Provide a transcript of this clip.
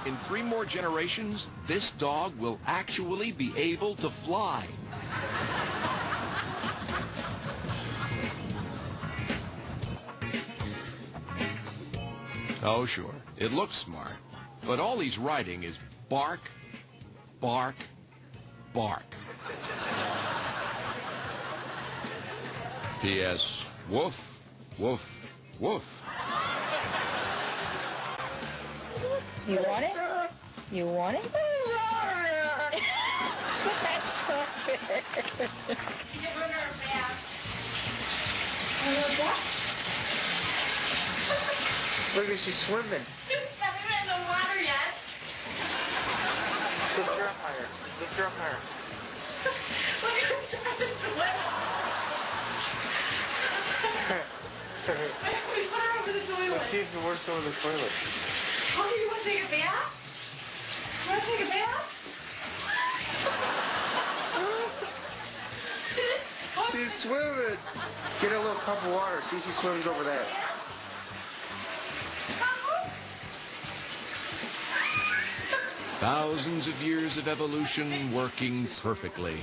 In 3 more generations, this dog will actually be able to fly. Oh, sure, it looks smart, but all he's writing is bark, bark, bark. P.S. Woof, woof, woof. You want it? You want it? That's so good. Look at she's swimming. Haven't been in the water yet. Lift her up higher. Lift her up higher. Look at her trying to swim. We put her over the toilet. Let's see if it works over the toilet. Oh, you want to take a bath? You want to take a bath? She's swimming. Get her a little cup of water. See if she swims over there. Thousands of years of evolution working perfectly.